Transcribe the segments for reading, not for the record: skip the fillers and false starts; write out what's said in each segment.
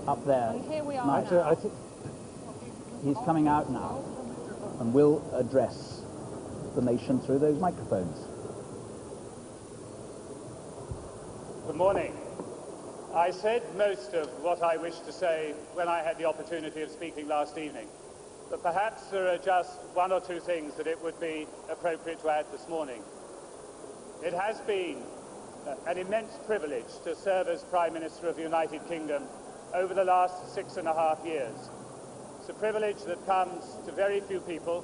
up there. And here we are Nice. now. I think he's coming out now and will address the nation through those microphones. Good morning. I said most of what I wished to say when I had the opportunity of speaking last evening, but perhaps there are just one or two things that it would be appropriate to add this morning. It has been an immense privilege to serve as Prime Minister of the United Kingdom over the last 6.5 years. It's a privilege that comes to very few people,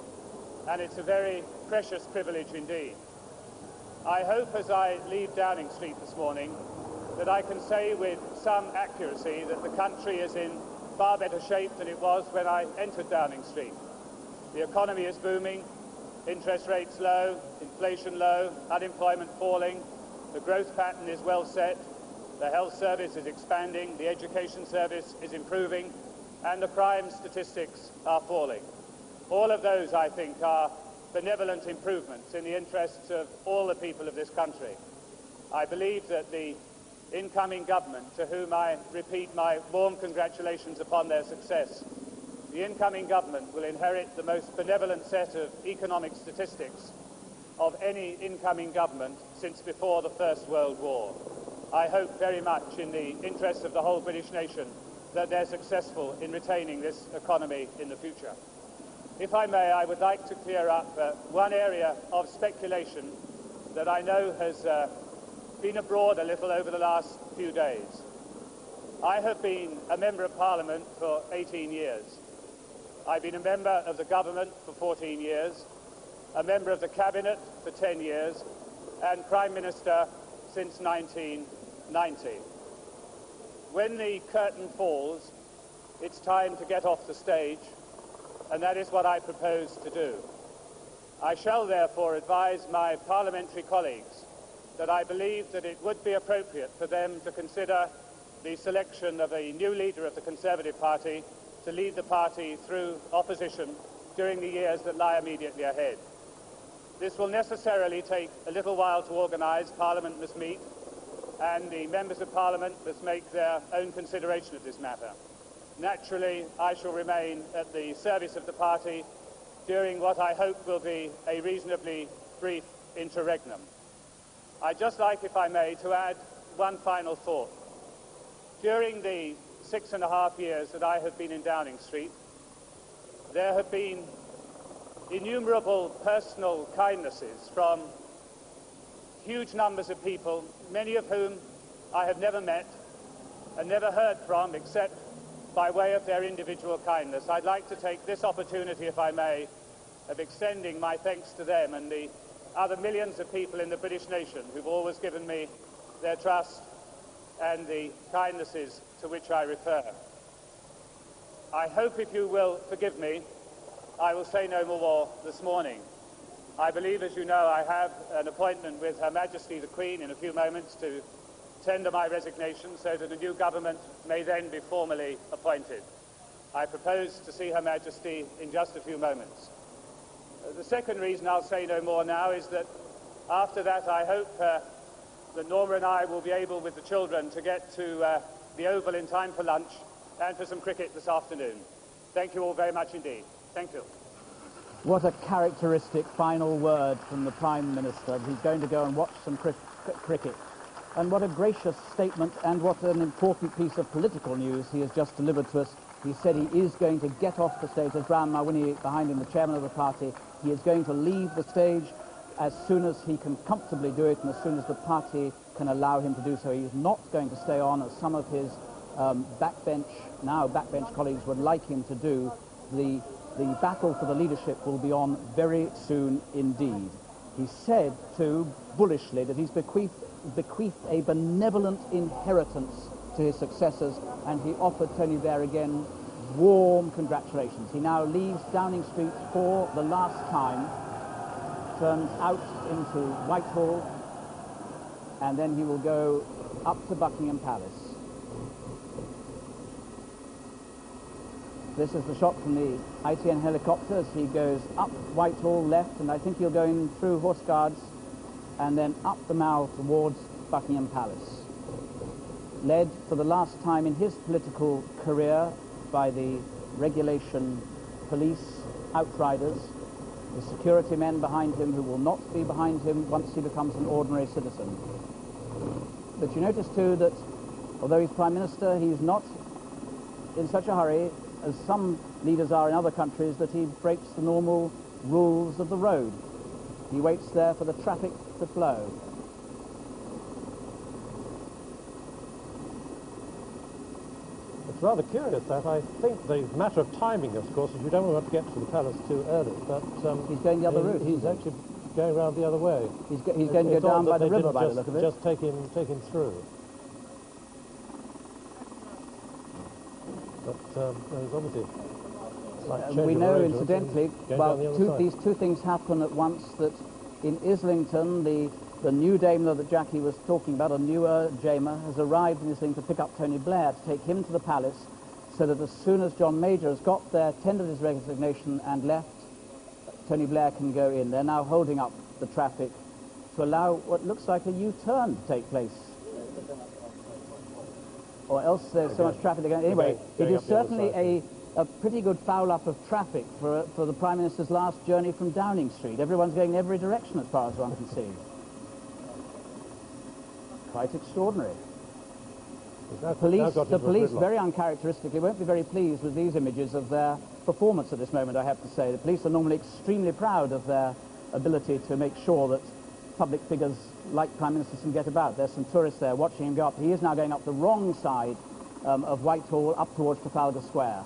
and it's a very precious privilege indeed. I hope as I leave Downing Street this morning that I can say with some accuracy that the country is in far better shape than it was when I entered Downing Street. The economy is booming, interest rates low, inflation low, unemployment falling, the growth pattern is well set, the health service is expanding, the education service is improving, and the crime statistics are falling. All of those, I think, are benevolent improvements in the interests of all the people of this country. I believe that the incoming government, to whom I repeat my warm congratulations upon their success, the incoming government will inherit the most benevolent set of economic statistics of any incoming government since before the First World War. I hope very much in the interest of the whole British nation that they're successful in retaining this economy in the future. If I may, I would like to clear up one area of speculation that I know has been abroad a little over the last few days. I have been a Member of Parliament for 18 years. I've been a member of the government for 14 years, a member of the Cabinet for 10 years, and Prime Minister since 1990. When the curtain falls, it's time to get off the stage, and that is what I propose to do. I shall therefore advise my parliamentary colleagues that I believe that it would be appropriate for them to consider the selection of a new leader of the Conservative Party to lead the party through opposition during the years that lie immediately ahead. This will necessarily take a little while to organise. Parliament must meet, and the members of Parliament must make their own consideration of this matter. Naturally, I shall remain at the service of the party during what I hope will be a reasonably brief interregnum. I'd just like, if I may, to add one final thought. During the 6.5 years that I have been in Downing Street, there have been innumerable personal kindnesses from huge numbers of people, many of whom I have never met and never heard from except by way of their individual kindness. I'd like to take this opportunity, if I may, of extending my thanks to them and the other millions of people in the British nation who've always given me their trust and the kindnesses to which I refer. I hope, if you will forgive me, I will say no more this morning. I believe, as you know, I have an appointment with Her Majesty the Queen in a few moments to tender my resignation so that a new government may then be formally appointed. I propose to see Her Majesty in just a few moments. The second reason I'll say no more now is that after that I hope that Norma and I will be able, with the children, to get to the Oval in time for lunch and for some cricket this afternoon. Thank you all very much indeed. Thank you. What a characteristic final word from the Prime Minister. He's going to go and watch some cricket. And what a gracious statement, and what an important piece of political news he has just delivered to us. He said he is going to get off the stage. There's Brown Mawhinney behind him, the chairman of the party. He is going to leave the stage as soon as he can comfortably do it and as soon as the party can allow him to do so. He is not going to stay on, as some of his backbench colleagues would like him to do. The battle for the leadership will be on very soon indeed. He said, too, bullishly, that he's bequeathed a benevolent inheritance to his successors, and he offered Tony Blair again warm congratulations. He now leaves Downing Street for the last time, turns out into Whitehall, and then he will go up to Buckingham Palace. This is the shot from the ITN helicopter as he goes up Whitehall left, and I think he'll go in through Horse Guards and then up the Mall towards Buckingham Palace. led for the last time in his political career by the regulation police, outriders, the security men behind him who will not be behind him once he becomes an ordinary citizen. But you notice too that although he's Prime Minister, he's not in such a hurry as some leaders are in other countries that he breaks the normal rules of the road. He waits there for the traffic to flow. It's rather curious that I think the matter of timing, of course, is you don't want to get to the palace too early, but he's going the other route. He's actually going round the other way. He's going to go down by the river by the look of it. Just take him through. But there's obviously we know, incidentally, well, these two things happen at once, that in Islington, the new daimler that Jackie was talking about, a newer Jamer, has arrived in Islington to pick up Tony Blair, to take him to the palace, so that as soon as John Major has got there, tendered his resignation and left, Tony Blair can go in. They're now holding up the traffic to allow what looks like a U-turn to take place. Or else there's so much traffic again. Anyway, it is certainly a pretty good foul-up of traffic for the Prime Minister's last journey from Downing Street. Everyone's going in every direction as far as one can see. Quite extraordinary. The police, very uncharacteristically, won't be very pleased with these images of their performance at this moment, I have to say. The police are normally extremely proud of their ability to make sure that public figures like Prime Ministers can get about. There's some tourists there watching him go up. He is now going up the wrong side of Whitehall, up towards Trafalgar Square.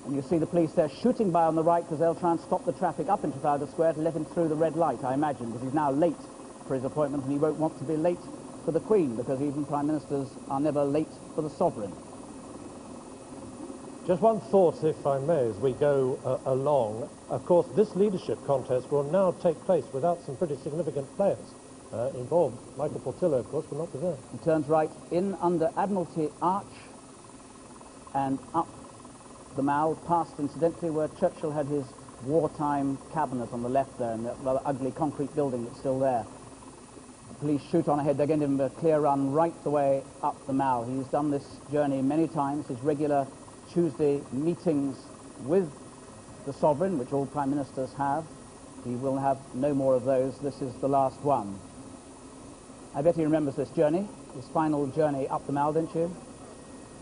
And you see the police there shooting by on the right because they'll try and stop the traffic up in Trafalgar Square to let him through the red light, I imagine, because he's now late for his appointment and he won't want to be late for the Queen, because even Prime Ministers are never late for the Sovereign. Just one thought, if I may, as we go along. Of course, this leadership contest will now take place without some pretty significant players involved. Michael Portillo, of course, will not be there. He turns right in under Admiralty Arch and up the Mall, past, incidentally, where Churchill had his wartime cabinet on the left there, and that rather ugly concrete building that's still there. The police shoot on ahead. They're going to give him a clear run right the way up the Mall. He's done this journey many times. His regular Tuesday meetings with the Sovereign, which all Prime Ministers have. He will have no more of those. This is the last one. I bet he remembers this journey, his final journey up the Mall, don't you?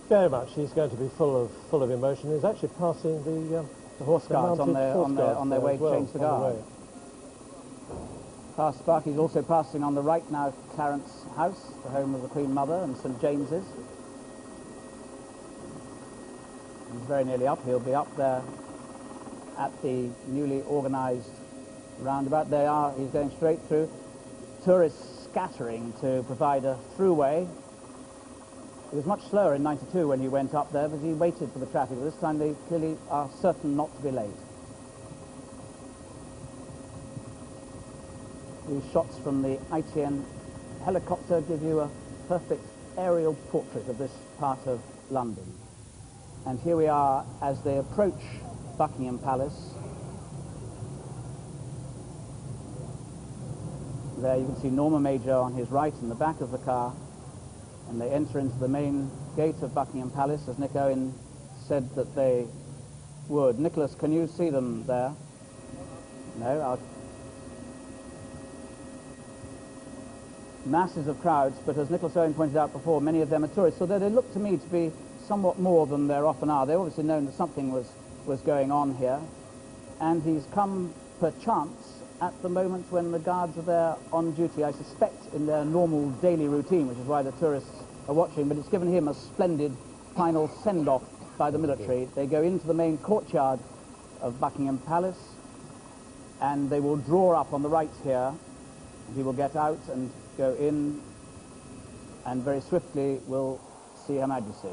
Very much. He's going to be full of emotion. He's actually passing the horse guards on their way to change the guard. Past Spark, he's also passing on the right now Clarence House, the home of the Queen Mother, and St James's. He's very nearly up. He'll be up there at the newly organised roundabout. They are. He's going straight through. Tourists scattering to provide a throughway. It was much slower in '92 when he went up there, but he waited for the traffic. But this time they clearly are certain not to be late. These shots from the ITN helicopter give you a perfect aerial portrait of this part of London. And here we are as they approach Buckingham Palace. There you can see Norma Major on his right in the back of the car. And they enter into the main gate of Buckingham Palace, as Nick Owen said that they would. Nicholas, can you see them there? No? Masses of crowds, but as Nicholas Owen pointed out before, many of them are tourists, so they look to me to be somewhat more than there often are. They obviously known that something was going on here, and he's come perchance at the moment when the guards are there on duty, I suspect in their normal daily routine, which is why the tourists are watching, but it's given him a splendid final send-off by the military. They go into the main courtyard of Buckingham Palace, and they will draw up on the right here. He will get out and go in, and very swiftly will see Her Majesty.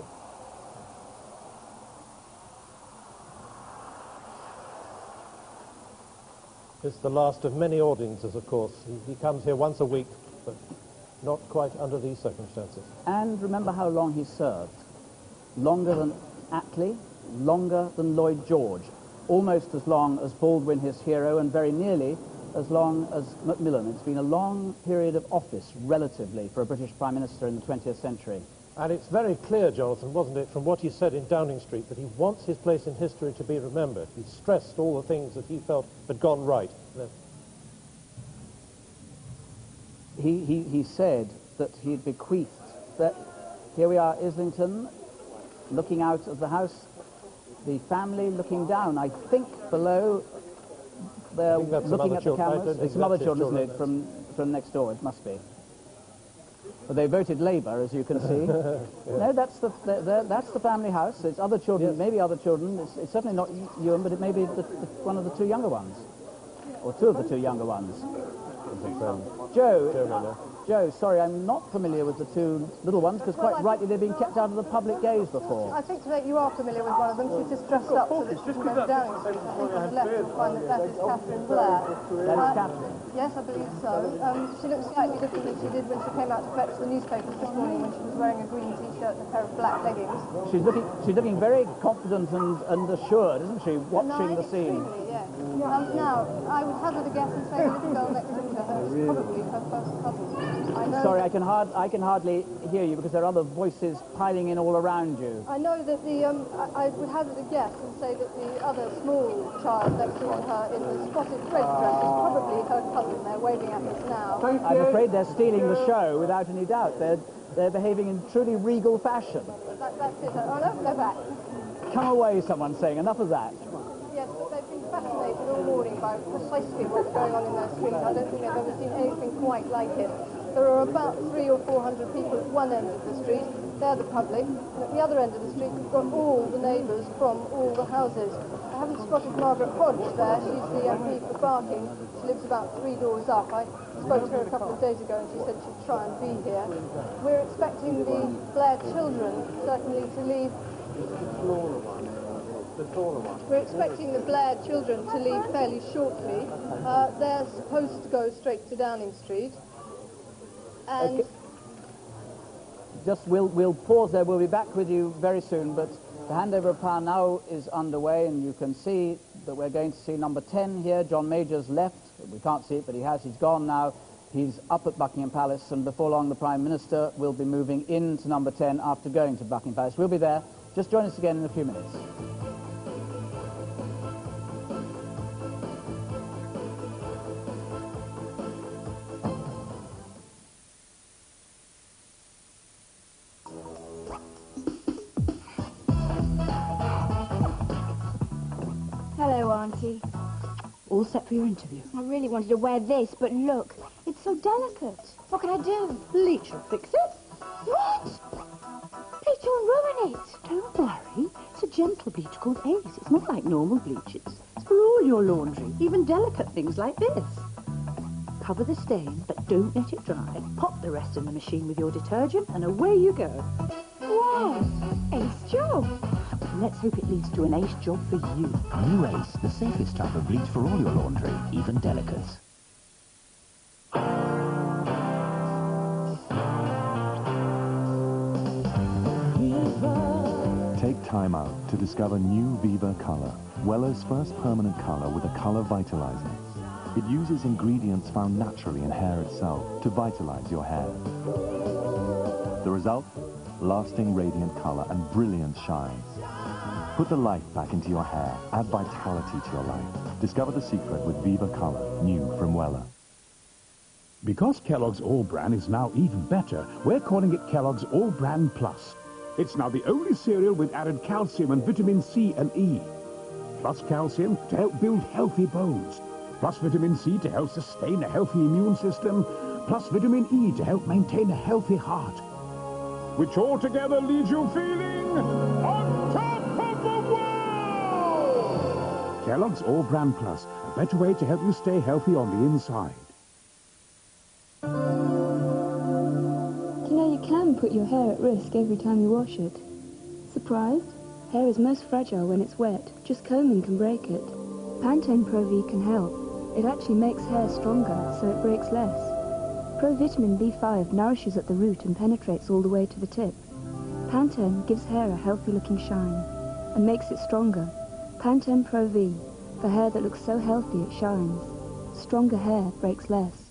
It's the last of many audiences, of course. He comes here once a week, but not quite under these circumstances. And remember how long he served. Longer than Attlee, longer than Lloyd George, almost as long as Baldwin, his hero, and very nearly as long as Macmillan. It's been a long period of office, relatively, for a British Prime Minister in the 20th century. And it's very clear, Jonathan, wasn't it, from what he said in Downing Street, that he wants his place in history to be remembered. He stressed all the things that he felt had gone right. He said that he'd bequeathed that. Here we are, Islington, looking out of the house, the family looking down. I think below they're looking at the cameras. It's some other children, isn't it, from next door? It must be. But they voted Labour, as you can see. No, that's the family house. It's other children, yes. Maybe other children. It's certainly not Ewan, but it may be one of the two younger ones, or two of the two younger ones. Joe, sorry, I'm not familiar with the two little ones, because quite rightly they've been kept out of the public gaze before. I think today you are familiar with one of them. She's just dressed up so that she can go to Downing Street. I think on the left you'll find that is Catherine Blair. That is Catherine? Yes, I believe so. She looks slightly different than she did when she came out to fetch the newspapers this morning, when she was wearing a green T-shirt and a pair of black leggings. She's looking very confident and assured, isn't she, watching the scene? Yes. Now, I would hazard a guess and say the little girl next to her is probably her first cousin. Sorry, I can hardly hear you because there are other voices piling in all around you. I know that I would hazard a guess and say that the other small child next to her in the spotted red dress is probably her cousin. They're waving at us now. I'm afraid they're stealing the show without any doubt. They're behaving in truly regal fashion. That's it. Oh no, go back. Come away, someone's saying. Enough of that. Yes, but they've been fascinated all morning by precisely what's going on in their street. I don't think they've ever seen anything quite like it. There are about 300 or 400 people at one end of the street. They're the public. And at the other end of the street, we've got all the neighbours from all the houses. I haven't spotted Margaret Hodge there. She's the MP for Barking. She lives about 3 doors up. I spoke to her a couple of days ago and she said she'd try and be here. We're expecting the Blair children certainly to leave. We're expecting the Blair children to leave fairly shortly. They're supposed to go straight to Downing Street. And okay. Just we'll pause there. We'll be back with you very soon. But the handover of power now is underway, and you can see that we're going to see number 10 here. John Major's left. We can't see it, but he has. He's gone now. He's up at Buckingham Palace, and before long the Prime Minister will be moving into number 10 after going to Buckingham Palace. We'll be there. Just join us again in a few minutes. Hello, Auntie. All set for your interview? I really wanted to wear this, but look, it's so delicate. What can I do? Bleach will fix it. What? Bleach will ruin it. Don't worry. It's a gentle bleach called Ace. It's not like normal bleaches. It's for all your laundry, even delicate things like this. Cover the stain, but don't let it dry. Pop the rest in the machine with your detergent, and away you go. Wow, ace job. Let's hope it leads to an ace job for you. New Ace, the safest type of bleach for all your laundry, even delicates. Take time out to discover new Viva Color, Weller's first permanent color with a color vitalizer. It uses ingredients found naturally in hair itself to vitalize your hair. The result? Lasting radiant color and brilliant shine. Put the life back into your hair. Add vitality to your life. Discover the secret with Viva Color, new from Weller. Because Kellogg's All Bran is now even better, we're calling it Kellogg's All Bran Plus. It's now the only cereal with added calcium and vitamin C and E. Plus calcium to help build healthy bones. Plus vitamin C to help sustain a healthy immune system. Plus vitamin E to help maintain a healthy heart. Which altogether leaves you feeling on top of the world! Kellogg's All Bran Plus, a better way to help you stay healthy on the inside. Do you know you can put your hair at risk every time you wash it? Surprised? Hair is most fragile when it's wet. Just combing can break it. Pantene Pro V can help. It actually makes hair stronger, so it breaks less. Pro-vitamin B5 nourishes at the root and penetrates all the way to the tip. Pantene gives hair a healthy-looking shine and makes it stronger. Pantene Pro V, for hair that looks so healthy it shines. Stronger hair breaks less.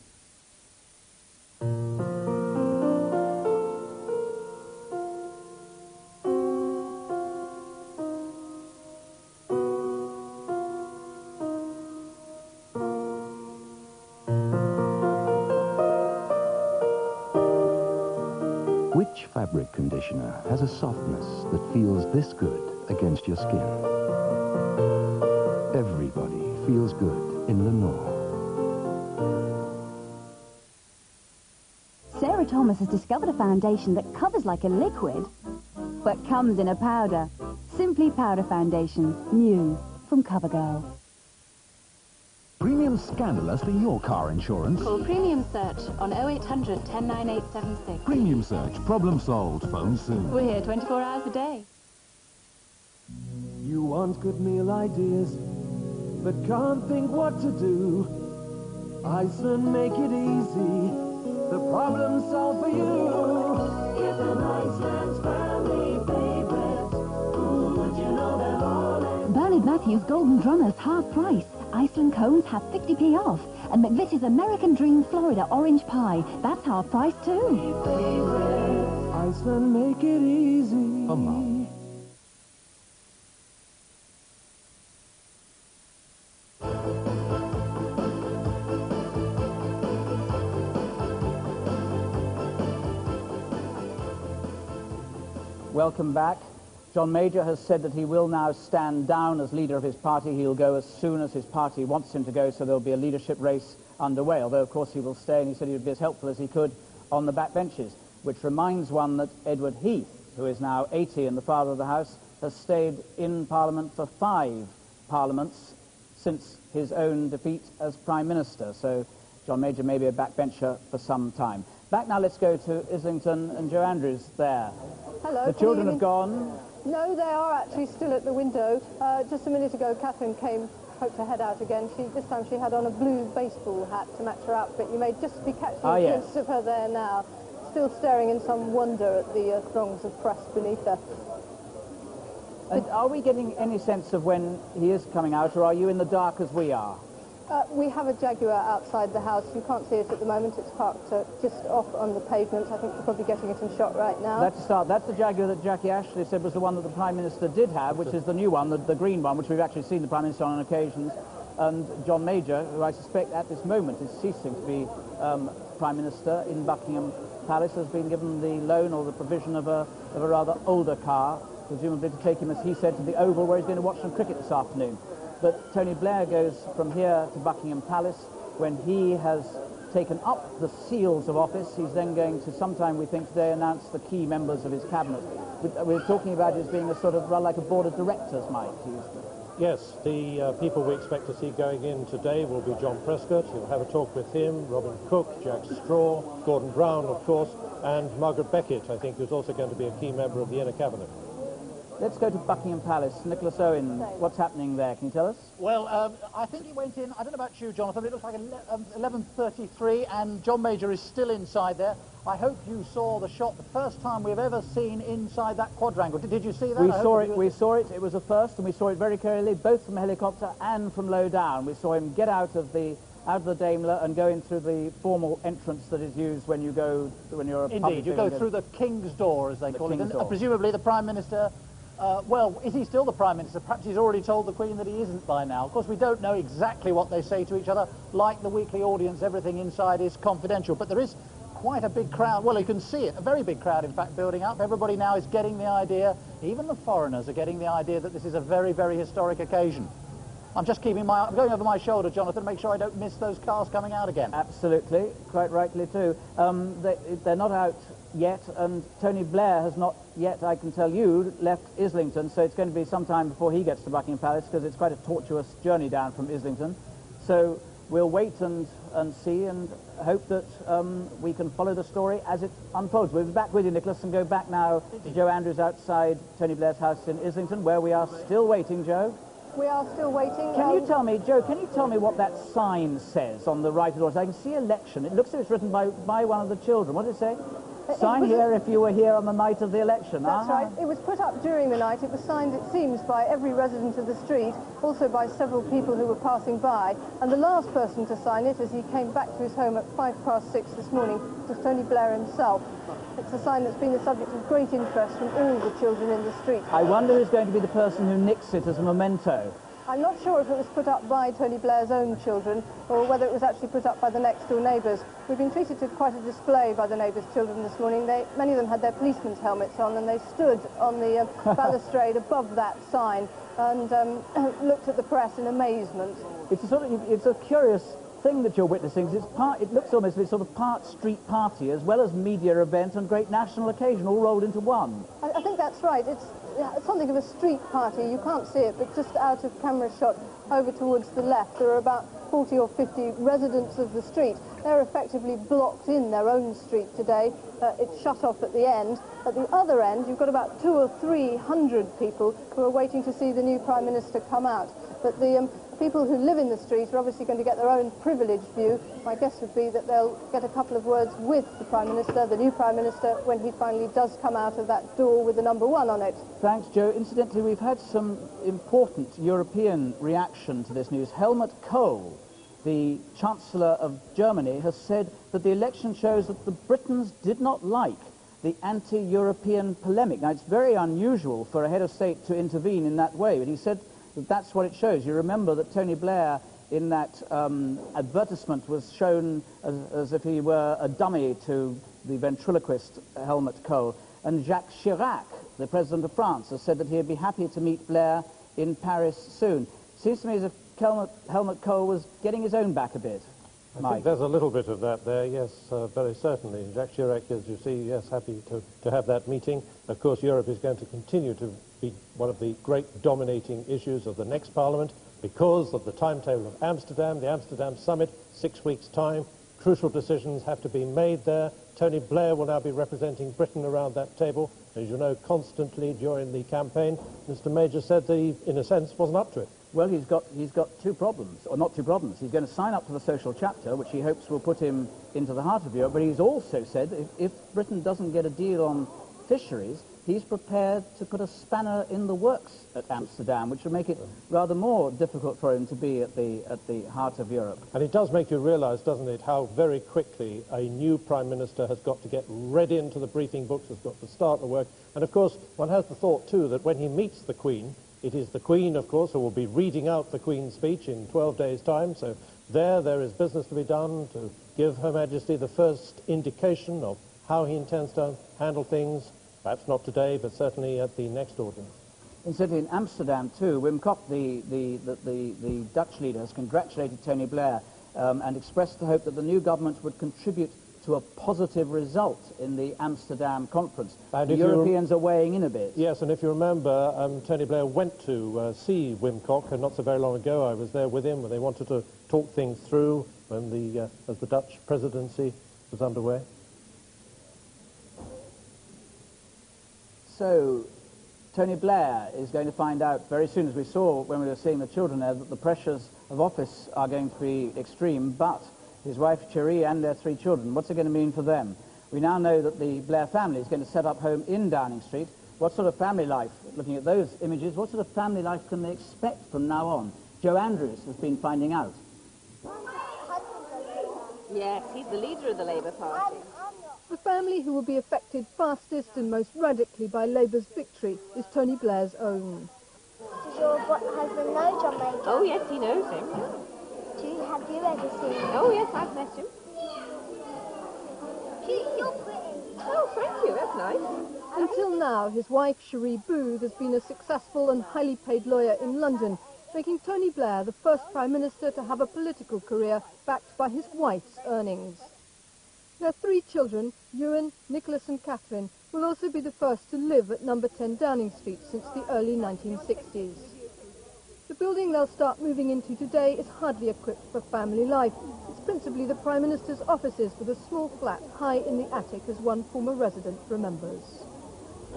fabric conditioner has a softness that feels this good against your skin. Everybody feels good in Lenore. Sarah Thomas has discovered a foundation that covers like a liquid, but comes in a powder. Simply Powder Foundation, new from CoverGirl. Premium scandalous for your car insurance. Call Premium Search on 0800 109876. Premium Search, problem solved, phone soon. We're here 24 hours a day. You want good meal ideas, but can't think what to do. Iceland make it easy, the problem solved for you. It's an Iceland's family favorite. Would you know they're all in? Bernard Matthews Golden Drummers half price. Iceland cones have 50p off. And McVitie's American Dream Florida Orange Pie, that's half price too. Iceland make it easy. For Mum. Welcome back. John Major has said that he will now stand down as leader of his party. He'll go as soon as his party wants him to go, so there'll be a leadership race underway, although of course he will stay, and he said he would be as helpful as he could on the backbenches, which reminds one that Edward Heath, who is now 80 and the father of the House, has stayed in Parliament for 5 parliaments since his own defeat as Prime Minister, so John Major may be a backbencher for some time. Back now, let's go to Islington and Joe Andrews there. Hello. The children have gone. No, they are actually still at the window. Just a minute ago, Catherine poked her head out again. This time she had on a blue baseball hat to match her outfit. You may just be catching a glimpse of her there now, still staring in some wonder at the throngs of press beneath her. And are we getting any sense of when he is coming out, or are you in the dark as we are? We have a Jaguar outside the house. You can't see it at the moment. It's parked just off on the pavement. I think you're probably getting it in shot right now. Let's start. That's the Jaguar that Jackie Ashley said was the one that the Prime Minister did have, which is the new one, the green one, which we've actually seen the Prime Minister on occasions. And John Major, who I suspect at this moment is ceasing to be Prime Minister in Buckingham Palace, has been given the loan or the provision of a rather older car, presumably to take him, as he said, to the Oval, where he's going to watch some cricket this afternoon. But Tony Blair goes from here to Buckingham Palace. When he has taken up the seals of office, he's then going to, sometime we think today, announce the key members of his cabinet. We're talking about it as being a sort of, rather like a board of directors, Mike. Yes, the people we expect to see going in today will be John Prescott. He'll have a talk with him, Robin Cook, Jack Straw, Gordon Brown, of course, and Margaret Beckett, I think, who's also going to be a key member of the inner cabinet. Let's go to Buckingham Palace. Nicholas Owen, what's happening there? Can you tell us? Well, I think he went in, I don't know about you, Jonathan, it looks like 11:33, and John Major is still inside there. I hope you saw the shot, the first time we've ever seen inside that quadrangle. Did you see that? We saw it. It was a first, and we saw it very clearly, both from a helicopter and from low down. We saw him get out of the Daimler and go in through the formal entrance that is used when you're a public. Indeed, you go through the King's Door, as they call it, and presumably the Prime Minister. Well, is he still the Prime Minister? Perhaps he's already told the Queen that he isn't by now. Of course, we don't know exactly what they say to each other. Like the weekly audience, everything inside is confidential. But there is quite a big crowd. Well, you can see it. A very big crowd, in fact, building up. Everybody now is getting the idea. Even the foreigners are getting the idea that this is a very, very historic occasion. I'm just I'm going over my shoulder, Jonathan, to make sure I don't miss those cars coming out again. Absolutely. Quite rightly, too. They're not out yet, and Tony Blair has not yet, I can tell you, left Islington, so it's going to be some time before he gets to Buckingham Palace, because it's quite a tortuous journey down from Islington. So we'll wait and see and hope that we can follow the story as it unfolds. We'll be back with you, Nicholas, and go back now to Joe Andrews outside Tony Blair's house in Islington, where we are still waiting, Joe. We are still waiting. Can you tell me, Joe, can you tell me what that sign says on the right of the doors? I can see election. It looks as if it's written by one of the children. What does it say? Sign here if you were here on the night of the election. That's right. It was put up during the night. It was signed, it seems, by every resident of the street, also by several people who were passing by. And the last person to sign it, as he came back to his home at 6:05 this morning, was Tony Blair himself. It's a sign that's been the subject of great interest from all the children in the street. I wonder who's going to be the person who nicks it as a memento. I'm not sure if it was put up by Tony Blair's own children or whether it was actually put up by the next-door neighbours. We've been treated to quite a display by the neighbours' children this morning. Many of them had their policemen's helmets on, and they stood on the balustrade above that sign and looked at the press in amazement. It's a curious thing that you're witnessing. It looks almost as if it's sort of part street party as well as media event and great national occasion all rolled into one. I think that's right. It's something of a street party. You can't see it, but just out of camera shot over towards the left, there are about 40 or 50 residents of the street. They're effectively blocked in their own street today. It's shut off at the end. At the other end, you've got about 200 or 300 people who are waiting to see the new Prime Minister come out. But the people who live in the street are obviously going to get their own privileged view. My guess would be that they'll get a couple of words with the Prime Minister, the new Prime Minister, when he finally does come out of that door with the number 1 on it. Thanks, Joe. Incidentally, we've had some important European reaction to this news. Helmut Kohl, the Chancellor of Germany, has said that the election shows that the Britons did not like the anti-European polemic. Now, it's very unusual for a head of state to intervene in that way, but he said that's what it shows. You remember that Tony Blair, in that advertisement, was shown as if he were a dummy to the ventriloquist Helmut Kohl. And Jacques Chirac, the President of France, has said that he'd be happy to meet Blair in Paris soon. Seems to me as if Helmut Kohl was getting his own back a bit. I think there's a little bit of that there, yes, very certainly. Jacques Chirac, as you see, yes, happy to have that meeting. Of course, Europe is going to continue to be one of the great dominating issues of the next Parliament because of the timetable of Amsterdam, the Amsterdam Summit, 6 weeks' time. Crucial decisions have to be made there. Tony Blair will now be representing Britain around that table. As you know, constantly during the campaign, Mr. Major said that he, in a sense, wasn't up to it. Well, he's got 2 problems, or not 2 problems. He's going to sign up to the social chapter, which he hopes will put him into the heart of Europe, but he's also said that if Britain doesn't get a deal on fisheries, he's prepared to put a spanner in the works at Amsterdam, which will make it rather more difficult for him to be at the heart of Europe. And it does make you realise, doesn't it, how very quickly a new Prime Minister has got to get read into the briefing books, has got to start the work. And, of course, one has the thought, too, that when he meets the Queen, it is the Queen, of course, who will be reading out the Queen's speech in 12 days' time. So there is business to be done to give Her Majesty the first indication of how he intends to handle things, perhaps not today, but certainly at the next audience. Incidentally, in Amsterdam, too, Wim Kok, the Dutch leader, has congratulated Tony Blair and expressed the hope that the new government would contribute to a positive result in the Amsterdam conference. The Europeans are weighing in a bit. Yes, and if you remember, Tony Blair went to see Wim Kok not so very long ago. I was there with him when they wanted to talk things through when as the Dutch presidency was underway. So, Tony Blair is going to find out very soon, as we saw when we were seeing the children there, that the pressures of office are going to be extreme, but his wife Cherie and their 3 children, what's it going to mean for them? We now know that the Blair family is going to set up home in Downing Street. What sort of family life, looking at those images, what sort of family life can they expect from now on? Joe Andrews has been finding out. Yes, he's the leader of the Labour Party. The family who will be affected fastest and most radically by Labour's victory is Tony Blair's own. Does your husband know John Major? Oh, yes, he knows him. Have you ever seen him? Oh, yes, I've met him. You're pretty. Oh, thank you, that's nice. Until now, his wife, Cherie Booth, has been a successful and highly paid lawyer in London, making Tony Blair the first Prime Minister to have a political career backed by his wife's earnings. Their 3 children, Ewan, Nicholas and Catherine, will also be the first to live at number 10 Downing Street since the early 1960s. The building they'll start moving into today is hardly equipped for family life. It's principally the Prime Minister's offices with a small flat high in the attic, as one former resident remembers.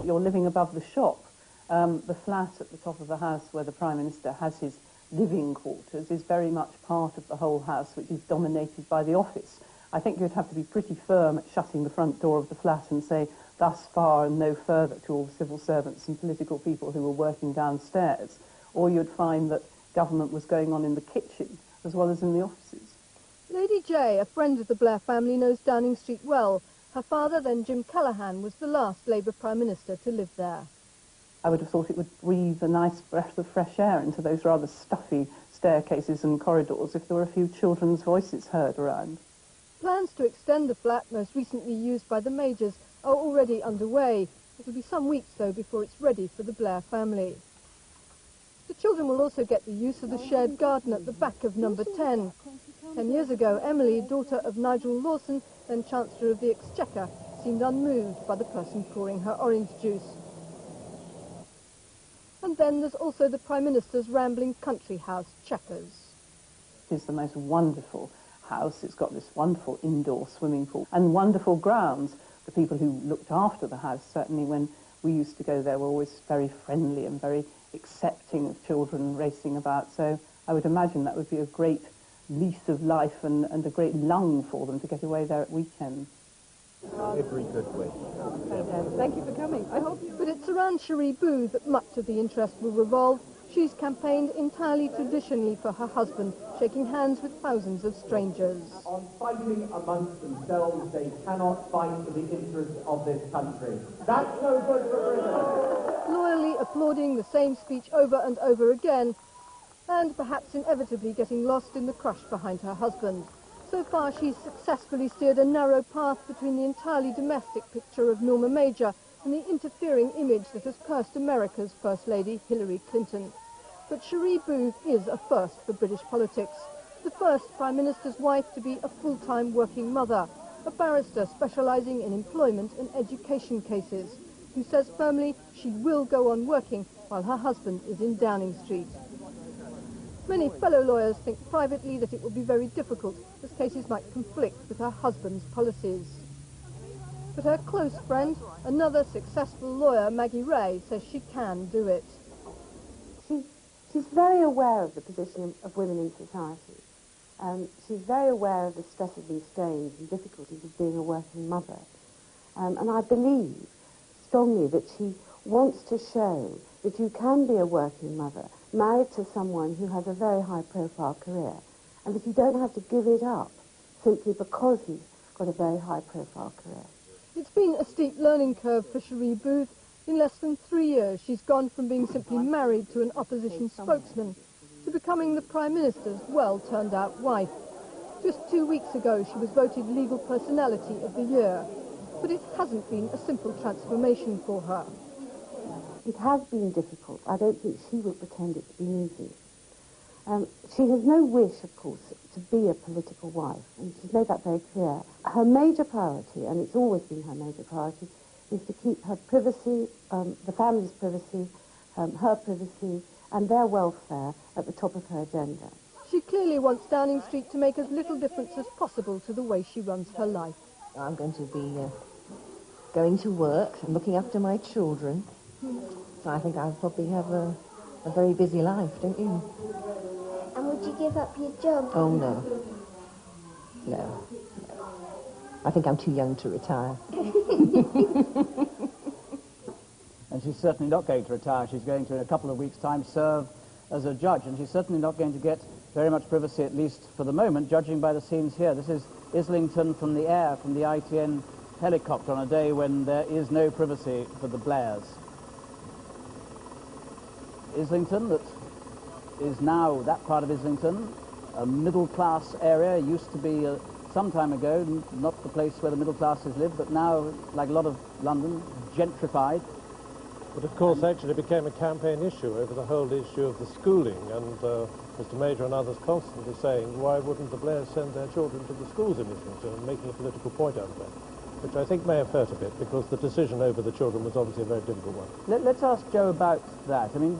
You're living above the shop. The flat at the top of the house where the Prime Minister has his living quarters is very much part of the whole house, which is dominated by the office. I think you'd have to be pretty firm at shutting the front door of the flat and say, thus far and no further, to all the civil servants and political people who were working downstairs. Or you'd find that government was going on in the kitchen as well as in the offices. Lady Jay, a friend of the Blair family, knows Downing Street well. Her father, then Jim Callaghan, was the last Labour Prime Minister to live there. I would have thought it would breathe a nice breath of fresh air into those rather stuffy staircases and corridors if there were a few children's voices heard around. Plans to extend the flat, most recently used by the Majors, are already underway. It will be some weeks, though, before it's ready for the Blair family. The children will also get the use of the shared garden at the back of number 10. 10 years ago, Emily, daughter of Nigel Lawson, then Chancellor of the Exchequer, seemed unmoved by the person pouring her orange juice. And then there's also the Prime Minister's rambling country house, Chequers. It is the most wonderful house. It's got this wonderful indoor swimming pool and wonderful grounds. The people who looked after the house, certainly when we used to go there, were always very friendly and very accepting of children racing about. So I would imagine that would be a great lease of life and a great lung for them to get away there at weekends. Every good wish. Thank you for coming. But it's around Cherie Booth that much of the interest will revolve. She's campaigned entirely traditionally for her husband, shaking hands with thousands of strangers. On fighting amongst themselves, they cannot fight for the interests of this country. That's no good for Britain. Loyally applauding the same speech over and over again, and perhaps inevitably getting lost in the crush behind her husband. So far, she's successfully steered a narrow path between the entirely domestic picture of Norma Major and the interfering image that has cursed America's First Lady, Hillary Clinton. But Cherie Booth is a first for British politics. The first Prime Minister's wife to be a full-time working mother, a barrister specialising in employment and education cases, who says firmly she will go on working while her husband is in Downing Street. Many fellow lawyers think privately that it will be very difficult, as cases might conflict with her husband's policies. But her close friend, another successful lawyer, Maggie Ray, says she can do it. She's very aware of the position of women in society. She's very aware of the stresses and strains and difficulties of being a working mother. And I believe strongly that she wants to show that you can be a working mother, married to someone who has a very high-profile career, and that you don't have to give it up simply because he's got a very high-profile career. It's been a steep learning curve for Cherie Booth. In less than 3 years, she's gone from being simply married to an opposition spokesman to becoming the Prime Minister's well-turned-out wife. Just 2 weeks ago, she was voted Legal Personality of the Year. But it hasn't been a simple transformation for her. It has been difficult. I don't think she would pretend it's been easy. She has no wish, of course, to be a political wife, and she's made that very clear. Her major priority, and it's always been her major priority, is to keep her privacy, the family's privacy, her privacy, and their welfare at the top of her agenda. She clearly wants Downing Street to make as little difference as possible to the way she runs her life. I'm going to be going to work and looking after my children. So I think I'll probably have a very busy life, don't you? And would you give up your job? Oh, no. No. I think I'm too young to retire. And she's certainly not going to retire. She's going to, in a couple of weeks' time, serve as a judge. And she's certainly not going to get very much privacy, at least for the moment, judging by the scenes here. This is Islington from the air, from the ITN helicopter, on a day when there is no privacy for the Blairs. Islington, that is now, that part of Islington, a middle-class area, used to be some time ago not the place where the middle classes live, but now, like a lot of London, gentrified. But of course, actually, it became a campaign issue over the whole issue of the schooling, and Mr. Major and others constantly saying, why wouldn't the Blairs send their children to the schools in Islington, and making a political point out of that, which I think may have hurt a bit, because the decision over the children was obviously a very difficult one. Let's ask Joe about that. I mean,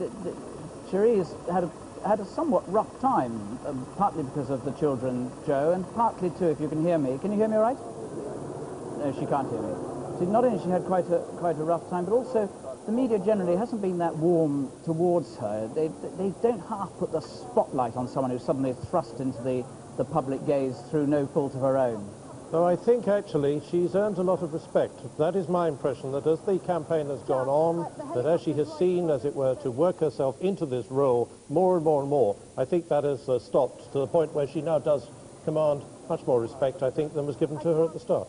Cherie has had a somewhat rough time, partly because of the children, Joe, and partly, too, if you can hear me. Can you hear me all right? No, she can't hear me. So not only has she had quite a rough time, but also the media generally hasn't been that warm towards her. They don't half put the spotlight on someone who's suddenly thrust into the public gaze through no fault of her own. So I think, actually, she's earned a lot of respect. That is my impression, that as the campaign has gone on, that as she has seen, as it were, to work herself into this role more and more and more, I think that has stopped to the point where she now does command much more respect, I think, than was given to her at the start.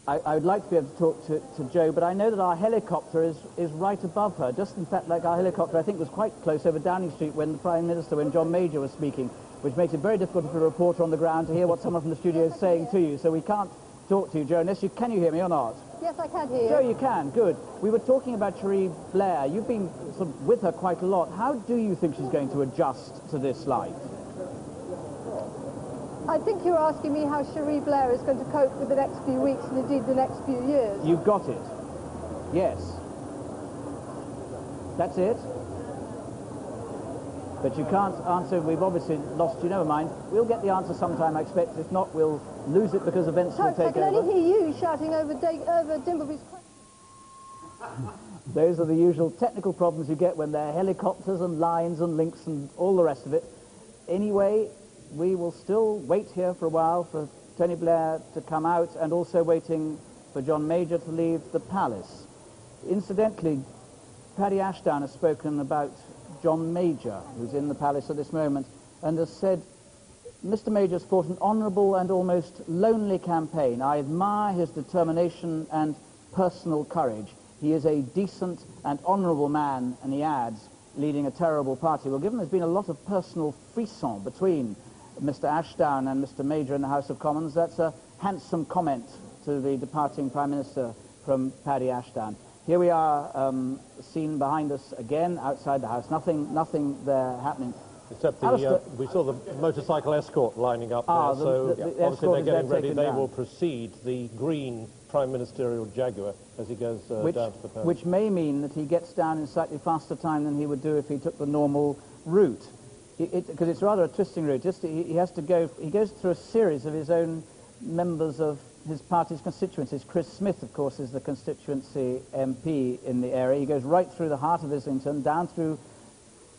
I would like to be able to talk to Jo, but I know that our helicopter is right above her. Just in fact, like our helicopter, I think, was quite close over Downing Street when the Prime Minister, when John Major was speaking, which makes it very difficult for a reporter on the ground to hear what someone from the studio is saying to you. So we can't talk to you, Jo, unless you... Can you hear me or not? Yes, I can hear you. Jo, you can. Good. We were talking about Cherie Blair. You've been sort of with her quite a lot. How do you think she's going to adjust to this life? I think you're asking me how Cherie Blair is going to cope with the next few weeks and indeed the next few years. You've got it. Yes. That's it. But you can't answer. We've obviously lost you. Never mind. We'll get the answer sometime, I expect. If not, we'll lose it because events will take over. I can only hear you shouting over Dimbleby's question. Those are the usual technical problems you get when there are helicopters and lines and links and all the rest of it. Anyway, we will still wait here for a while for Tony Blair to come out, and also waiting for John Major to leave the palace. Incidentally, Paddy Ashdown has spoken about John Major, who's in the palace at this moment, and has said, Mr. Major's fought an honourable and almost lonely campaign. I admire his determination and personal courage. He is a decent and honourable man, and he adds, leading a terrible party. Well, given there's been a lot of personal frisson between Mr. Ashdown and Mr. Major in the House of Commons, that's a handsome comment to the departing Prime Minister from Paddy Ashdown. Here we are, seen behind us again, outside the House. Nothing there happening. Except we saw the motorcycle escort lining up there, so obviously they're getting ready. They will precede the green Prime Ministerial Jaguar as he goes down to the palace. Which may mean that he gets down in slightly faster time than he would do if he took the normal route. Because it's rather a twisting route. He has to go. He goes through a series of his own members of his party's constituencies. Chris Smith, of course, is the constituency MP in the area. He goes right through the heart of Islington, down through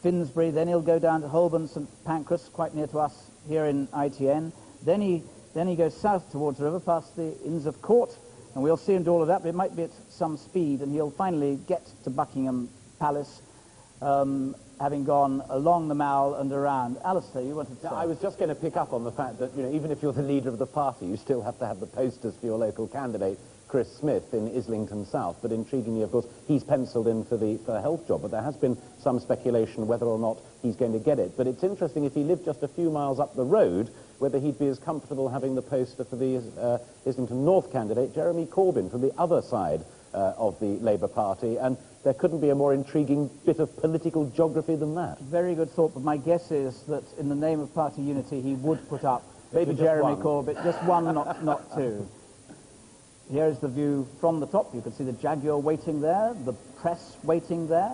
Finsbury. Then he'll go down to Holborn, St Pancras, quite near to us here in ITN. Then he goes south towards the river, past the Inns of Court, and we'll see him do all of that. But it might be at some speed, and he'll finally get to Buckingham Palace. Having gone along the Mall and around. Alistair, you wanted to say? I was just going to pick up on the fact that, even if you're the leader of the party, you still have to have the posters for your local candidate, Chris Smith, in Islington South. But intriguingly, of course, he's penciled in for the health job, but there has been some speculation whether or not he's going to get it. But it's interesting, if he lived just a few miles up the road, whether he'd be as comfortable having the poster for the Islington North candidate, Jeremy Corbyn, from the other side of the Labour Party, and there couldn't be a more intriguing bit of political geography than that. Very good thought, but my guess is that in the name of party unity he would put up maybe Jeremy Corbyn, just one, not two. Here is the view from the top. You can see the Jaguar waiting there, the press waiting there,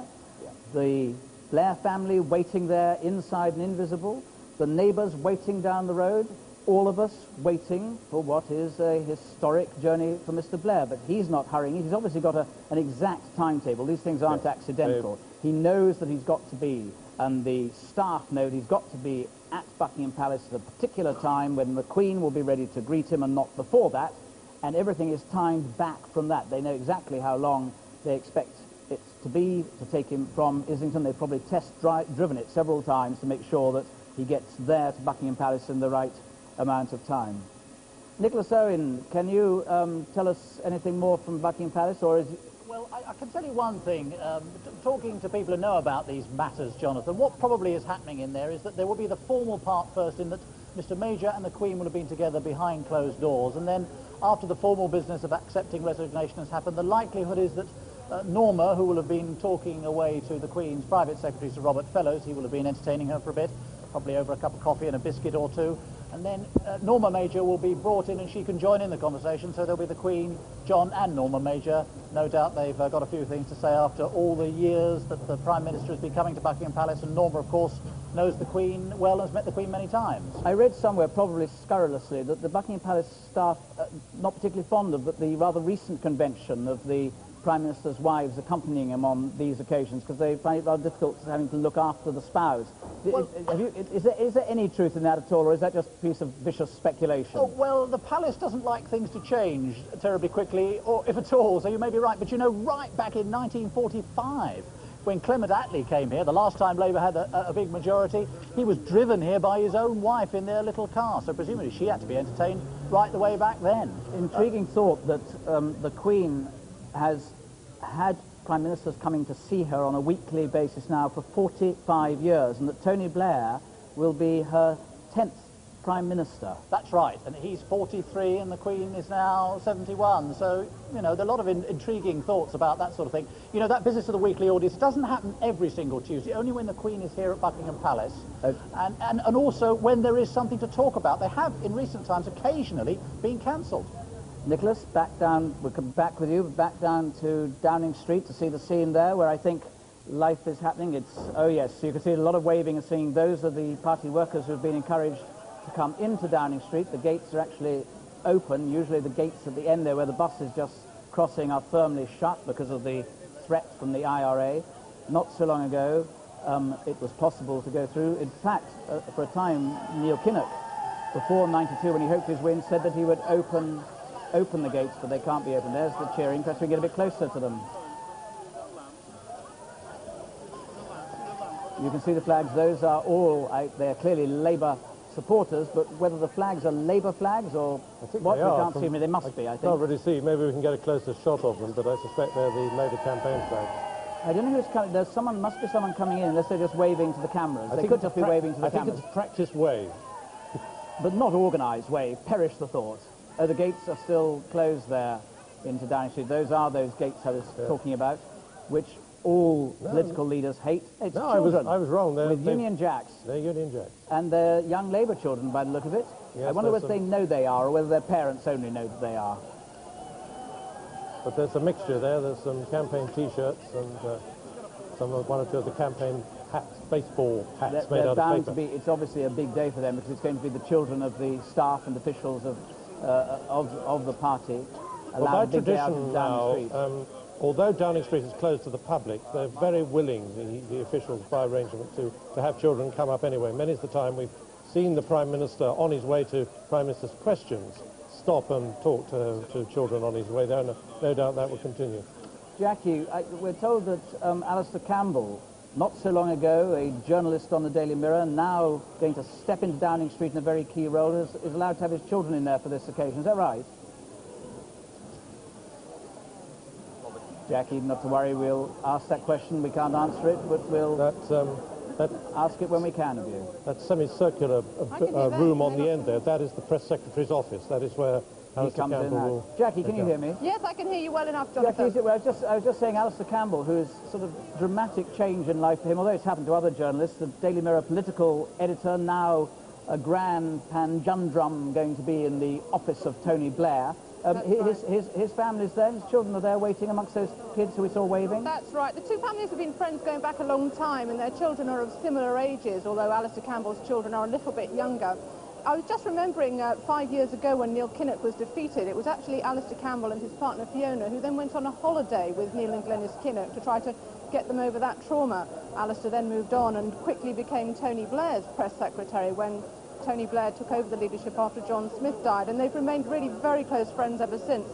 the Blair family waiting there, inside and invisible, the neighbours waiting down the road, all of us waiting for what is a historic journey for Mr. Blair. But he's not hurrying. He's obviously got an exact timetable. These things aren't accidental. He knows that he's got to be, and the staff know that he's got to be at Buckingham Palace at a particular time when the Queen will be ready to greet him, and not before that. And everything is timed back from that. They know exactly how long they expect it to be to take him from Islington. They've probably driven it several times to make sure that he gets there to Buckingham Palace in the right amount of time. Nicholas Owen, can you tell us anything more from Buckingham Palace, or is... Well, I can tell you one thing. Talking to people who know about these matters, Jonathan, what probably is happening in there is that there will be the formal part first, in that Mr. Major and the Queen will have been together behind closed doors, and then after the formal business of accepting resignation has happened, the likelihood is that Norma, who will have been talking away to the Queen's private secretary, Sir Robert Fellows, he will have been entertaining her for a bit, probably over a cup of coffee and a biscuit or two. And then Norma Major will be brought in and she can join in the conversation. So there'll be the Queen, John and Norma Major. No doubt they've got a few things to say after all the years that the Prime Minister has been coming to Buckingham Palace. And Norma, of course, knows the Queen well and has met the Queen many times. I read somewhere, probably scurrilously, that the Buckingham Palace staff, not particularly fond of, but the rather recent convention of the Prime Minister's wives accompanying him on these occasions, because they find it rather difficult having to look after the spouse. Well, is there any truth in that at all, or is that just a piece of vicious speculation? Oh, well, the palace doesn't like things to change terribly quickly, or if at all, so you may be right. But you know, right back in 1945, when Clement Attlee came here, the last time Labour had a big majority, he was driven here by his own wife in their little car, so presumably she had to be entertained right the way back then. Intriguing thought that the Queen has had Prime Ministers coming to see her on a weekly basis now for 45 years, and that Tony Blair will be her 10th Prime Minister. That's right, and he's 43 and the Queen is now 71, so, you know, there are a lot of intriguing thoughts about that sort of thing. You know, that business of the weekly audience doesn't happen every single Tuesday, only when the Queen is here at Buckingham Palace, and also when there is something to talk about. They have, in recent times, occasionally been cancelled. Nicholas, we'll come back with you, back down to Downing Street to see the scene there where I think life is happening. Oh yes, so you can see a lot of waving and singing. Those are the party workers who have been encouraged to come into Downing Street. The gates are actually open. Usually the gates at the end there where the bus is just crossing are firmly shut because of the threat from the IRA. Not so long ago it was possible to go through. In fact, for a time, Neil Kinnock, before '92 when he hoped his win, said that he would open the gates, but they can't be opened. There's the cheering. Perhaps we get a bit closer to them. You can see the flags. Those are all out there, clearly Labour supporters, but whether the flags are Labour flags or what, we can't see. They must be, I think. I can't really see. Maybe we can get a closer shot of them, but I suspect they're the Labour campaign flags. I don't know who's coming. Must be someone coming in, unless they're just waving to the cameras. They could just be waving to the cameras. I think it's a practice wave. But not organised wave. Perish the thought. Oh, the gates are still closed there into Downing Street. Those are those gates I was talking about, which all political leaders hate. It's children. I was wrong. With Union Jacks. They're Union Jacks. And they're young Labour children, by the look of it. Yes, I wonder whether they know they are, or whether their parents only know that they are. But there's a mixture there. There's some campaign T-shirts and one or two of the campaign hats, baseball hats made out of paper. It's obviously a big day for them because it's going to be the children of the staff and officials of the party. Well, by tradition now, although Downing Street is closed to the public, they're very willing, the officials by arrangement, to have children come up anyway. Many's the time we've seen the Prime Minister on his way to Prime Minister's questions stop and talk to children on his way there. No doubt that will continue. Jackie, we're told that Alistair Campbell, not so long ago, a journalist on the Daily Mirror, now going to step into Downing Street in a very key role, is allowed to have his children in there for this occasion. Is that right? Jackie, not to worry, we'll ask that question. We can't answer it, but we'll ask it when we can of you. That semicircular room on the end there, that is the Press Secretary's office. That is where Alistair Campbell will... Jackie, can you hear me? Yes, I can hear you well enough, Jonathan. Jackie, I was just saying Alistair Campbell, who is sort of dramatic change in life for him, although it's happened to other journalists, the Daily Mirror political editor, now a grand panjandrum going to be in the office of Tony Blair. His family's there, his children are there waiting amongst those kids who we saw waving? That's right. The two families have been friends going back a long time, and their children are of similar ages, although Alistair Campbell's children are a little bit younger. I was just remembering 5 years ago when Neil Kinnock was defeated, it was actually Alistair Campbell and his partner Fiona who then went on a holiday with Neil and Glenys Kinnock to try to get them over that trauma. Alistair then moved on and quickly became Tony Blair's press secretary when Tony Blair took over the leadership after John Smith died, and they've remained really very close friends ever since.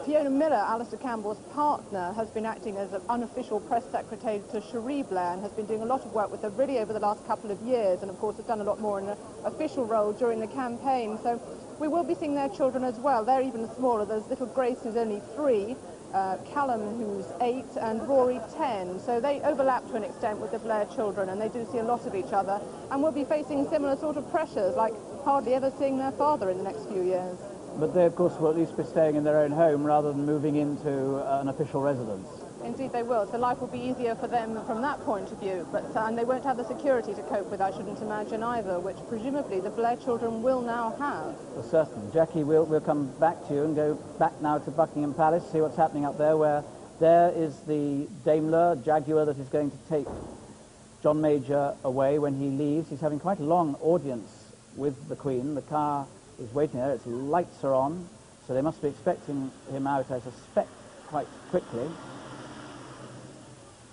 Fiona Miller, Alistair Campbell's partner, has been acting as an unofficial press secretary to Cherie Blair and has been doing a lot of work with her really over the last couple of years, and of course has done a lot more in an official role during the campaign. So we will be seeing their children as well. They're even smaller. There's little Grace, who's only 3, Callum, who's 8, and Rory, 10. So they overlap to an extent with the Blair children, and they do see a lot of each other, and will be facing similar sort of pressures, like hardly ever seeing their father in the next few years. But they, of course, will at least be staying in their own home rather than moving into an official residence. Indeed they will. So life will be easier for them from that point of view. But and they won't have the security to cope with, I shouldn't imagine, either, which presumably the Blair children will now have. Well, certainly. Jackie, we'll come back to you and go back now to Buckingham Palace, see what's happening up there, where there is the Daimler Jaguar that is going to take John Major away when he leaves. He's having quite a long audience with the Queen. The car is waiting there. Its lights are on, so they must be expecting him out, I suspect, quite quickly.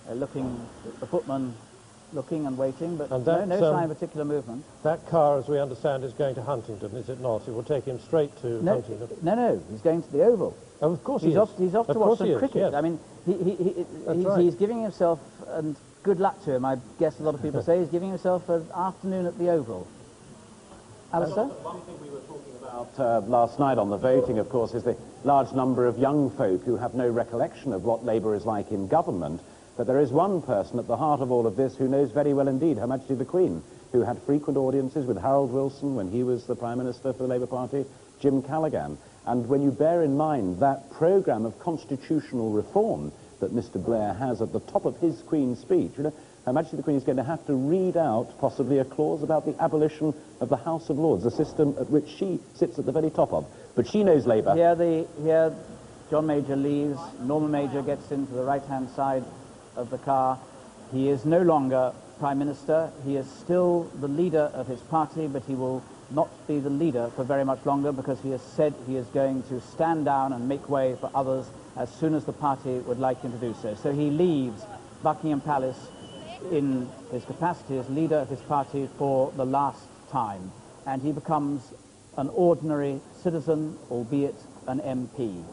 They're looking, the footman looking and waiting, but And no that, sign of particular movement. That car, as we understand, is going to Huntingdon, is it not? It will take him straight to Huntingdon. No, he's going to the Oval. Oh, of course he's he is. He's off to Of watch course he some is, cricket. yes. I mean, he's giving himself, and good luck to him, I guess a lot of people say, he's giving himself an afternoon at the Oval. Alistair? One thing we were talking about last night on the voting, of course, is the large number of young folk who have no recollection of what Labour is like in government. But there is one person at the heart of all of this who knows very well indeed, Her Majesty the Queen, who had frequent audiences with Harold Wilson when he was the Prime Minister for the Labour Party, Jim Callaghan. And when you bear in mind that programme of constitutional reform that Mr. Blair has at the top of his Queen's speech, you know, Her Majesty the Queen is going to have to read out possibly a clause about the abolition of the House of Lords, a system at which she sits at the very top of. But she knows Labour. Here John Major leaves, Norman Major gets into the right-hand side of the car. He is no longer Prime Minister. He is still the leader of his party, but he will not be the leader for very much longer because he has said he is going to stand down and make way for others as soon as the party would like him to do so. So he leaves Buckingham Palace in his capacity as leader of his party for the last time, and he becomes an ordinary citizen, albeit an MP.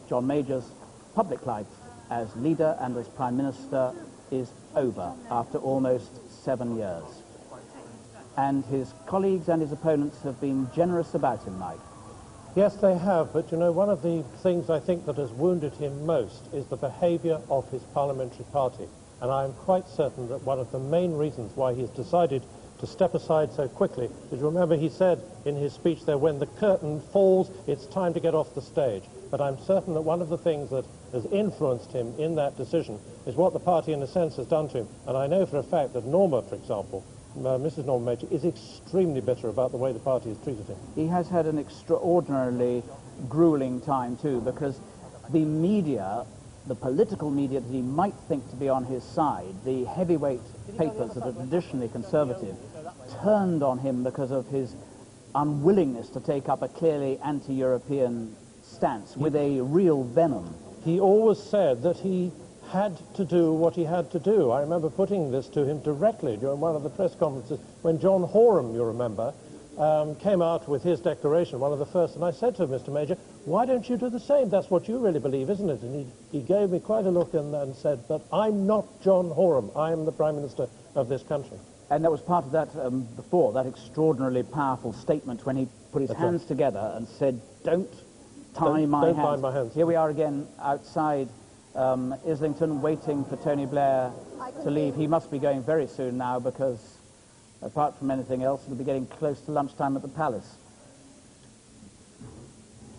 John Major's public life as leader and as Prime Minister is over after almost 7 years. And his colleagues and his opponents have been generous about him, Mike. Yes, they have, but you know, one of the things I think that has wounded him most is the behaviour of his parliamentary party. And I am quite certain that one of the main reasons why he's decided to step aside so quickly is, remember, he said in his speech there, when the curtain falls, it's time to get off the stage. But I'm certain that one of the things that has influenced him in that decision is what the party, in a sense, has done to him. And I know for a fact that Norma, for example, Mrs. Norman Major, is extremely bitter about the way the party has treated him. He has had an extraordinarily grueling time, too, because the media, the political media that he might think to be on his side, the heavyweight papers that are traditionally conservative, turned on him because of his unwillingness to take up a clearly anti-European stance with a real venom. He always said that he had to do what he had to do. I remember putting this to him directly during one of the press conferences when John Horam, you remember, came out with his declaration, one of the first, and I said to him, Mr. Major, why don't you do the same? That's what you really believe, isn't it? And he gave me quite a look and said, but I'm not John Horam. I am the Prime Minister of this country. And that was part of that before, that extraordinarily powerful statement when he put his hands together and said, don't tie my hands. Don't bind my hands. Here we are again outside Islington, waiting for Tony Blair to leave. He must be going very soon now because, apart from anything else, it'll be getting close to lunchtime at the Palace.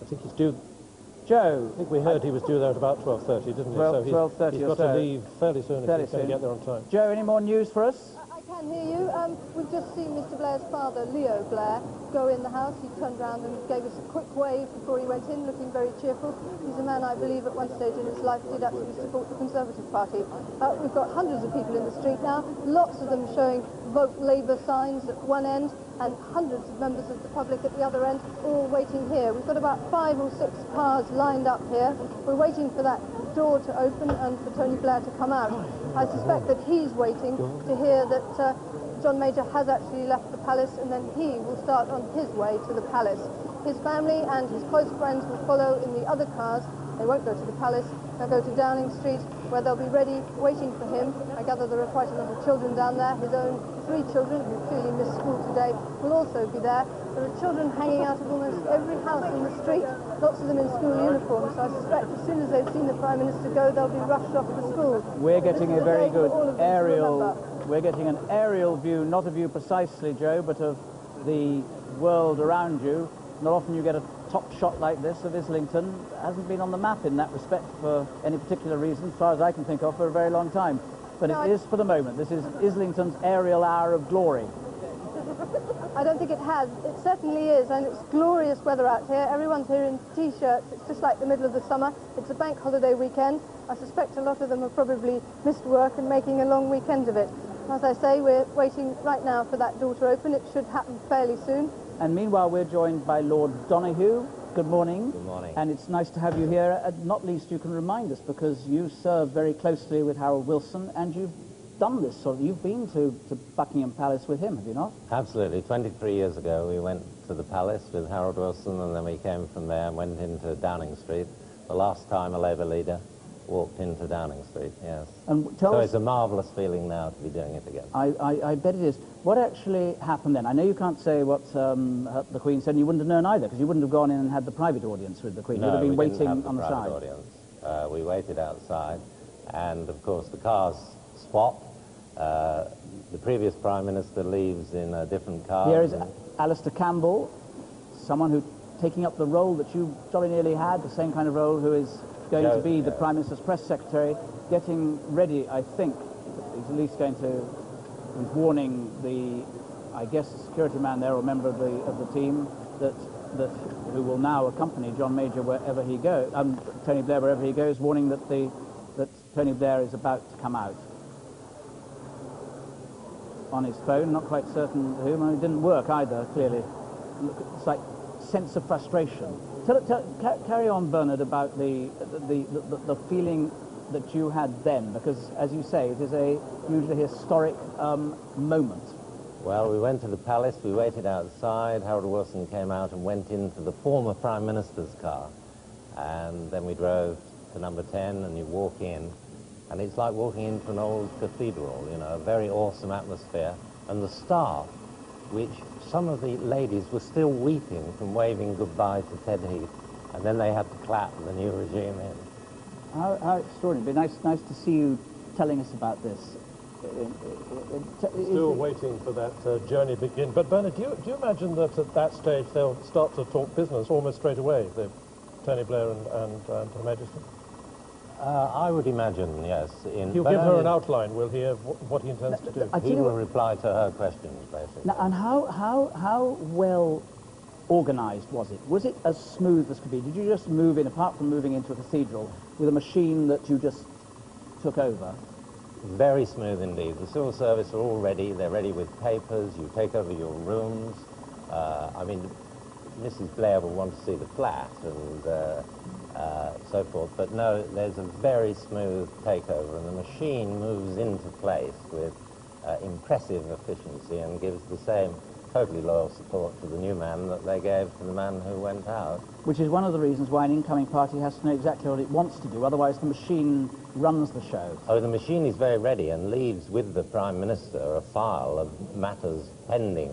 I think he's due... Joe... I think we heard he was due there at about 12:30, didn't he? 12:30 he's got to leave fairly soon if he's going to get there on time. Joe, any more news for us? I can hear you. We've just seen Mr. Blair's father, Leo Blair, go in the house. He turned around and gave us a quick wave before he went in, looking very cheerful. He's a man, I believe, at one stage in his life did actually support the Conservative Party. We've got hundreds of people in the street now, lots of them showing vote Labour signs at one end, and hundreds of members of the public at the other end, all waiting here. We've got about 5 or 6 cars lined up here. We're waiting for that door to open and for Tony Blair to come out. I suspect that he's waiting to hear that John Major has actually left the palace, and then he will start on his way to the palace. His family and his close friends will follow in the other cars. They won't go to the palace. They'll go to Downing Street, where they'll be ready, waiting for him. I gather there are quite a lot of children down there. His own 3 children, who clearly missed school today, will also be there. There are children hanging out of almost every house in the street, lots of them in school uniforms. So I suspect as soon as they've seen the Prime Minister go, they'll be rushed off to school. We're getting a very good aerial... We're getting an aerial view, not a view precisely, Joe, but of the world around you. Not often you get a top shot like this of Islington. It hasn't been on the map in that respect for any particular reason, as far as I can think of, for a very long time. But no, it is for the moment. This is Islington's aerial hour of glory. I don't think it has. It certainly is, and it's glorious weather out here. Everyone's here in T-shirts. It's just like the middle of the summer. It's a bank holiday weekend. I suspect a lot of them have probably missed work and making a long weekend of it. As I say, we're waiting right now for that door to open. It should happen fairly soon. And meanwhile, we're joined by Lord Donoghue. Good morning. Good morning. And it's nice to have you here. Not least, you can remind us, because you served very closely with Harold Wilson, and you've done this sort of... You've been to Buckingham Palace with him, have you not? Absolutely. 23 years ago, we went to the Palace with Harold Wilson, and then we came from there and went into Downing Street. The last time a Labour leader walked into Downing Street, yes. And so it's a marvellous feeling now to be doing it again. I bet it is. What actually happened then? I know you can't say what the Queen said, and you wouldn't have known either, because you wouldn't have gone in and had the private audience with the Queen. No, You'd have been waiting have the on the side. Audience. We waited outside, and of course the cars swap. The previous Prime Minister leaves in a different car. Here is Alistair Campbell, someone who taking up the role that you jolly nearly had, the same kind of role, who is going to be the Prime Minister's press secretary, getting ready, I think. He's at least going to... He's warning the, I guess, security man there, or member of the team, that who will now accompany John Major wherever he goes, Tony Blair wherever he goes, warning that Tony Blair is about to come out. On his phone, not quite certain whom, and it didn't work either, clearly. It's like sense of frustration. Carry on, Bernard, about the feeling that you had then, because, as you say, it is a hugely historic moment. Well, we went to the Palace, we waited outside, Harold Wilson came out and went into the former Prime Minister's car, and then we drove to number 10, and you walk in, and it's like walking into an old cathedral, you know, a very awesome atmosphere, and the staff, which some of the ladies were still weeping from waving goodbye to Ted Heath, and then they had to clap the new regime in. How extraordinary. It'd be nice to see you telling us about this. Still waiting for that journey to begin. But Bernard, do you imagine that at that stage they'll start to talk business almost straight away, Tony Blair and Her Majesty? I would imagine, yes. He'll give her an outline. We'll hear what he intends to do. He will reply to her questions, basically. Now, and how well organised was it? Was it as smooth as could be? Did you just move in, apart from moving into a cathedral, with a machine that you just took over? Very smooth indeed. The civil service are all ready. They're ready with papers. You take over your rooms. I mean, Mrs. Blair will want to see the flat and so forth. But no, there's a very smooth takeover, and the machine moves into place with impressive efficiency and gives the same totally loyal support to the new man that they gave to the man who went out. Which is one of the reasons why an incoming party has to know exactly what it wants to do, otherwise the machine runs the show. Oh, the machine is very ready and leaves with the Prime Minister a file of matters pending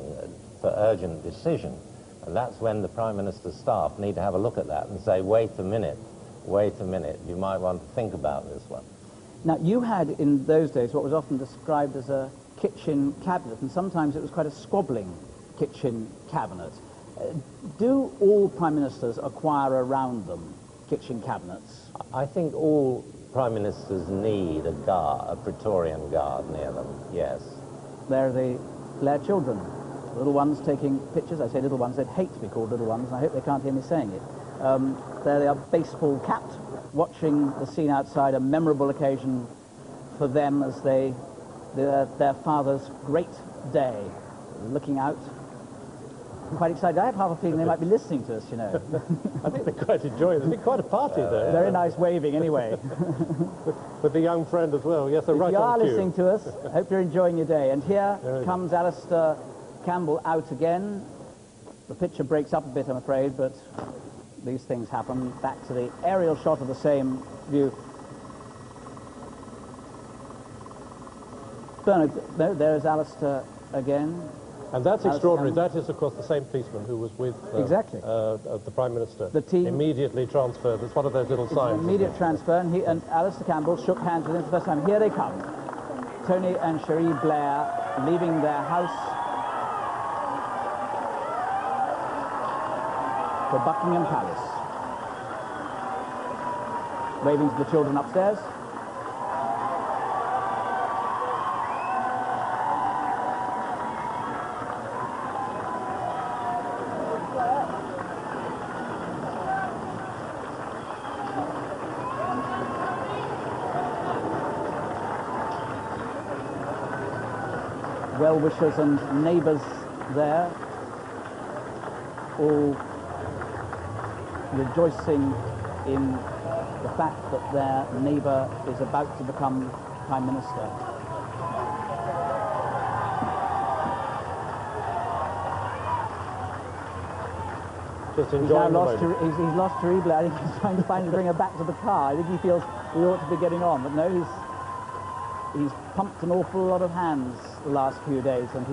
for urgent decision. And that's when the Prime Minister's staff need to have a look at that and say, wait a minute, you might want to think about this one. Now, you had in those days what was often described as a kitchen cabinet, and sometimes it was quite a squabbling kitchen cabinet. Do all Prime Ministers acquire around them kitchen cabinets? I think all Prime Ministers need a Praetorian guard near them, yes. They're the Blair children, little ones taking pictures. I say little ones, they'd hate to be called little ones, and I hope they can't hear me saying it. There they are, baseball capped, watching the scene outside, a memorable occasion for them as their father's great day, looking out. I'm quite excited. I have half a feeling they might be listening to us, you know. I think they quite enjoy it. There'll be quite a party there. Very nice waving, anyway. with the young friend as well. Yes, they're right on cue. If you are listening to us, I hope you're enjoying your day. And here comes Alistair Campbell out again. The picture breaks up a bit, I'm afraid, but these things happen. Back to the aerial shot of the same view. Bernard, there's Alistair again. And that's extraordinary. That is, of course, the same policeman who was with exactly. The Prime Minister. The team immediately transferred. It's one of those little signs. Immediate transfer, and Alistair Campbell shook hands with him for the first time. Here they come. Tony and Cherie Blair leaving their house for Buckingham Palace. Waving to the children upstairs. Well-wishers and neighbours there, all rejoicing in the fact that their neighbour is about to become Prime Minister. Just he's enjoying now the lost moment. he's lost Rebler. I think he's trying to finally bring her back to the car. I think he feels we ought to be getting on, but no, he's pumped an awful lot of hands the last few days, and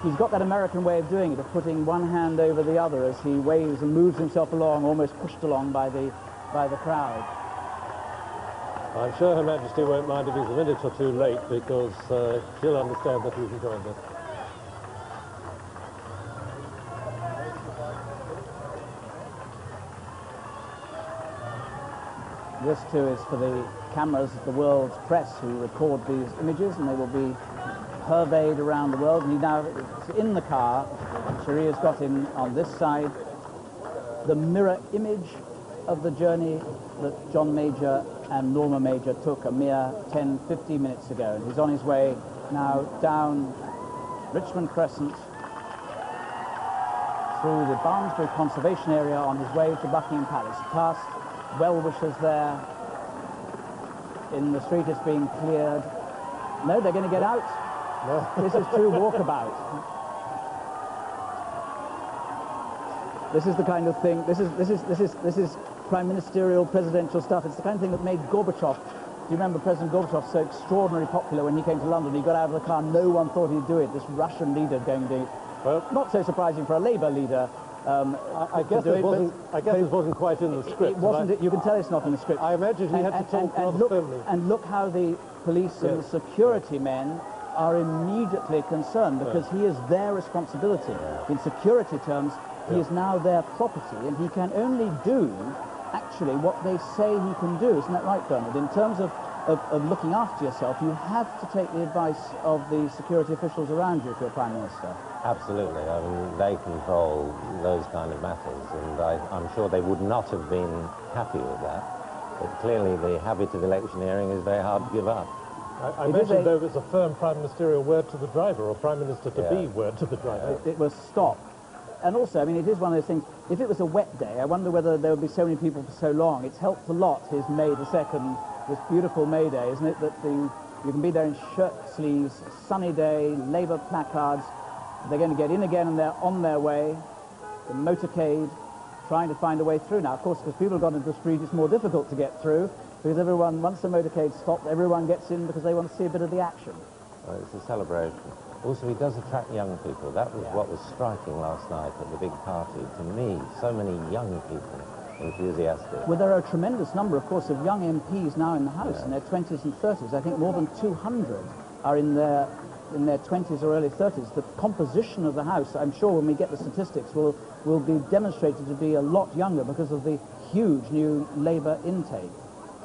he's got that American way of doing it, of putting one hand over the other as he waves and moves himself along, almost pushed along by the crowd. I'm sure Her Majesty won't mind if he's a minute or two late, because she'll understand that he's enjoying this. This too is for the cameras of the world's press who record these images, and they will be purveyed around the world. And he now is in the car. Cherie has got in on this side the mirror image of the journey that John Major and Norma Major took a mere 10-15 minutes ago. And he's on his way now down Richmond Crescent through the Barnsbury Conservation Area on his way to Buckingham Palace. Past well-wishers there. In the street is being cleared. No, they're going to get out. No. This is true walkabout. This is the kind of thing. This is prime ministerial, presidential stuff. It's the kind of thing that made Gorbachev. Do you remember President Gorbachev so extraordinarily popular when he came to London? He got out of the car. No one thought he'd do it. This Russian leader going to do it. Well, not so surprising for a Labour leader. I guess it wasn't quite in the script. It wasn't. You can tell it's not in the script. I imagine he had to talk rather firmly. And look how the police and the security men are immediately concerned, because he is their responsibility. In security terms, he is now their property, and he can only do actually what they say he can do. Isn't that right, Bernard? In terms of looking after yourself, you have to take the advice of the security officials around you if you're Prime Minister. Absolutely. I mean, they control those kind of matters, and I'm sure they would not have been happy with that. But clearly the habit of electioneering is very hard to give up. I mentioned there was a firm prime ministerial word to the driver, or prime minister to be word to the driver. It was stop. And also, I mean, it is one of those things, if it was a wet day, I wonder whether there would be so many people for so long. It's helped a lot, his May the 2nd, this beautiful May Day, isn't it? That you can be there in shirt sleeves, sunny day, Labour placards. They're going to get in again, and they're on their way. The motorcade, trying to find a way through now. Of course, because people have got into the street, it's more difficult to get through, because everyone, once the motorcade stopped, everyone gets in because they want to see a bit of the action. Well, it's a celebration. Also, he does attract young people. That was what was striking last night at the big party. To me, so many young people, enthusiastic. Well, there are a tremendous number, of course, of young MPs now in the House in their 20s and 30s. I think more than 200 are in their 20s or early 30s. The composition of the House, I'm sure when we get the statistics, will be demonstrated to be a lot younger because of the huge new Labour intake.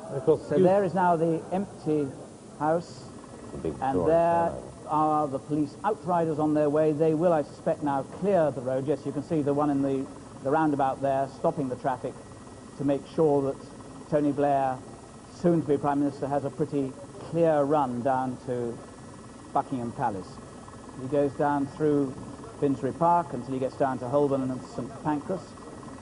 Of course, so there is now the empty House, and there are the police outriders on their way. They will, I suspect, now clear the road. Yes, you can see the one in the roundabout there, stopping the traffic to make sure that Tony Blair, soon to be Prime Minister, has a pretty clear run down to Buckingham Palace. He goes down through Finsbury Park until he gets down to Holborn and St Pancras,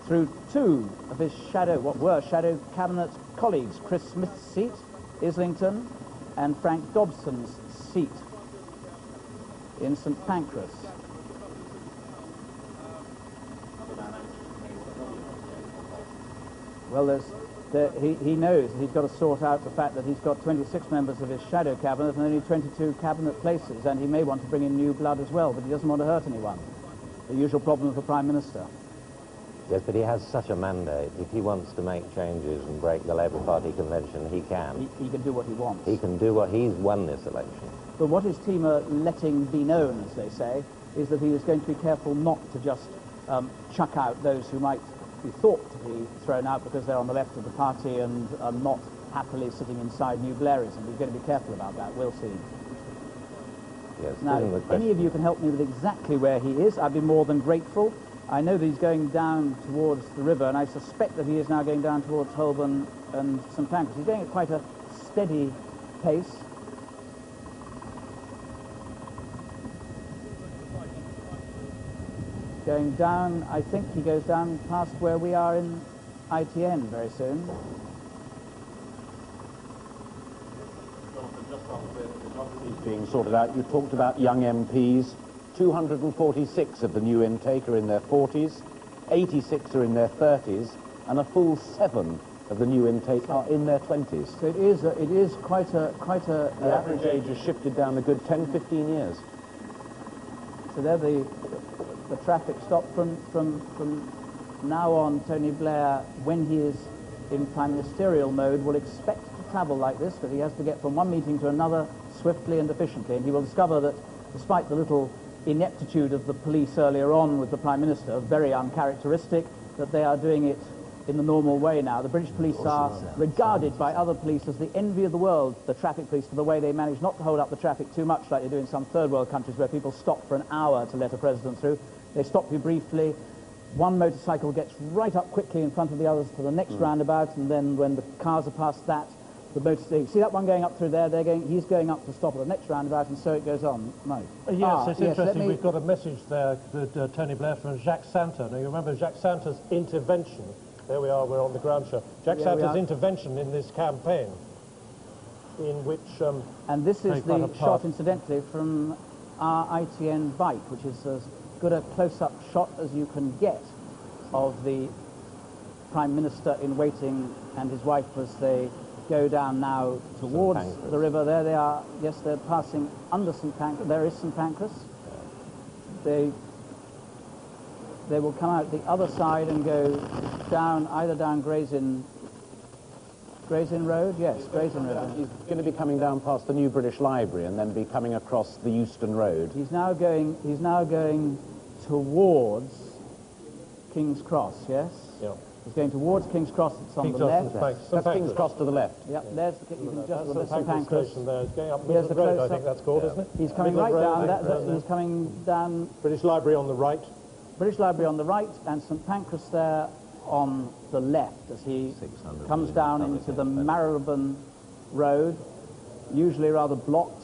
through two of his what were shadow cabinet colleagues, Chris Smith's seat, Islington, and Frank Dobson's seat in St Pancras. Well, he knows that he's got to sort out the fact that he's got 26 members of his shadow cabinet and only 22 cabinet places, and he may want to bring in new blood as well, but he doesn't want to hurt anyone. The usual problem for Prime Minister. Yes, but he has such a mandate. If he wants to make changes and break the Labour Party convention, he can. He can do what he wants. He can do what he's won this election. But what his team are letting be known, as they say, is that he is going to be careful not to just chuck out those who might be thought to be thrown out because they're on the left of the party and are not happily sitting inside New Blairism. He's going to be careful about that. We'll see. Yes, now, if any of you can help me with exactly where he is, I'd be more than grateful. I know that he's going down towards the river, and I suspect that he is now going down towards Holborn and St Pancras. He's going at quite a steady pace. Going down, I think he goes down past where we are in ITN very soon. Being sorted out. You talked about young MPs. 246 of the new intake are in their 40s. 86 are in their 30s, and a full 7 of the new intake are in their 20s. So it is quite a The average age has shifted down a good 10, 15 years. So there the traffic stop from now on. Tony Blair, when he is in prime ministerial mode, will expect to travel like this, but he has to get from one meeting to another swiftly and efficiently, and he will discover that despite the little ineptitude of the police earlier on with the Prime Minister, very uncharacteristic, that they are doing it in the normal way now. The British police are regarded by other police as the envy of the world, the traffic police, for the way they manage not to hold up the traffic too much like they do in some third world countries where people stop for an hour to let a president through. They stop you briefly. One motorcycle gets right up quickly in front of the others to the next roundabout, and then when the cars are past that, the motorcycle, see that one going up through there, he's going up to stop at the next roundabout, and so it goes on. No. Yes, it's interesting. We've got a message there with Tony Blair from Jacques Santa. Now, you remember Jacques Santa's intervention. There we are, we're on the ground show. Jacques Santa's intervention in this campaign, in which... and this is the shot, incidentally, from our ITN bike, which is as good a close-up shot as you can get of the Prime Minister in waiting and his wife as they go down now towards the river. There they are. Yes, they're passing under St Pancras. There is St Pancras. They will come out the other side and go down, either down Gray's Inn Road. Yes, Gray's Inn Road. He's going to be coming down past the New British Library and then be coming across the Euston Road. He's now going towards King's Cross. Yes. Yeah. He's going towards King's Cross. It's on the left. That's King's Cross to the left. Yep, there's the you can just the St Pancras station there. It's going up Midland Road, I think that's called, isn't it? He's coming right down. He's coming down. British Library on the right. British Library on the right, and St Pancras there on the left as he comes down into the Marylebone Road, usually rather blocked,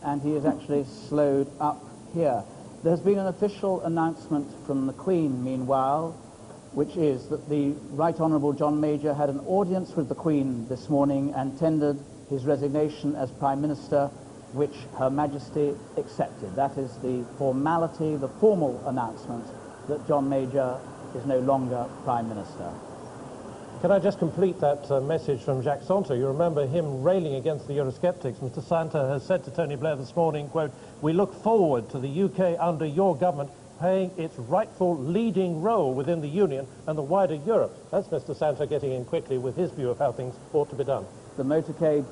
and he is actually slowed up here. There's been an official announcement from the Queen, meanwhile, which is that the Right Honourable John Major had an audience with the Queen this morning and tendered his resignation as Prime Minister, which Her Majesty accepted. That is the formality, the formal announcement that John Major is no longer Prime Minister. Can I just complete that message from Jacques Santa? You remember him railing against the Eurosceptics. Mr. Santa has said to Tony Blair this morning, quote, "We look forward to the UK under your government playing its rightful leading role within the Union and the wider Europe." That's Mr. Santa getting in quickly with his view of how things ought to be done. The motorcade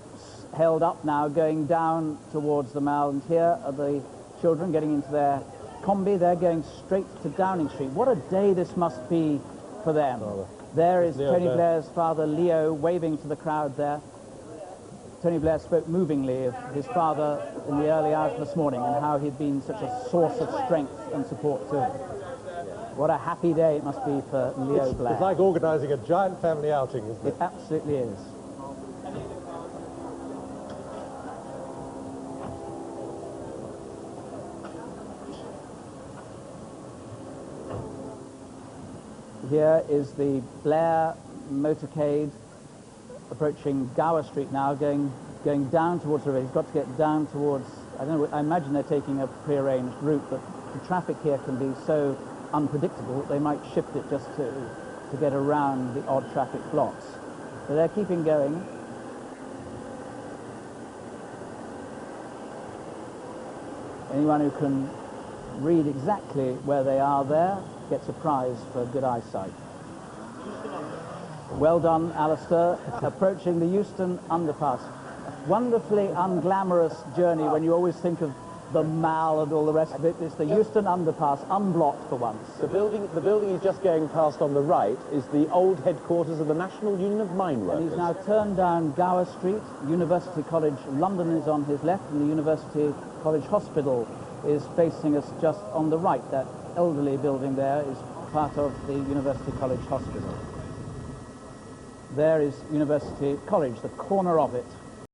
held up now, going down towards the Mall, and here are the children getting into their combi. They're going straight to Downing Street. What a day this must be for them. There is Tony Blair's father, Leo, waving to the crowd there. Tony Blair spoke movingly of his father in the early hours this morning and how he'd been such a source of strength and support to him. What a happy day it must be for Leo Blair. It's like organising a giant family outing, isn't it? It absolutely is. Here is the Blair motorcade approaching Gower Street now, going down towards the river. He's got to get down towards, I don't know, I imagine they're taking a prearranged route, but the traffic here can be so unpredictable that they might shift it just to get around the odd traffic blocks. So they're keeping going. Anyone who can read exactly where they are there gets a prize for good eyesight. Well done, Alistair. Approaching the Euston underpass. Wonderfully unglamorous journey when you always think of the Mall and all the rest of it. It's the Euston underpass, unblocked for once. The building he's just going past on the right is the old headquarters of the National Union of Mine Workers. And he's now turned down Gower Street. University College London is on his left, and the University College Hospital is facing us just on the right. That elderly building there is part of the University College Hospital. There is University College, the corner of it,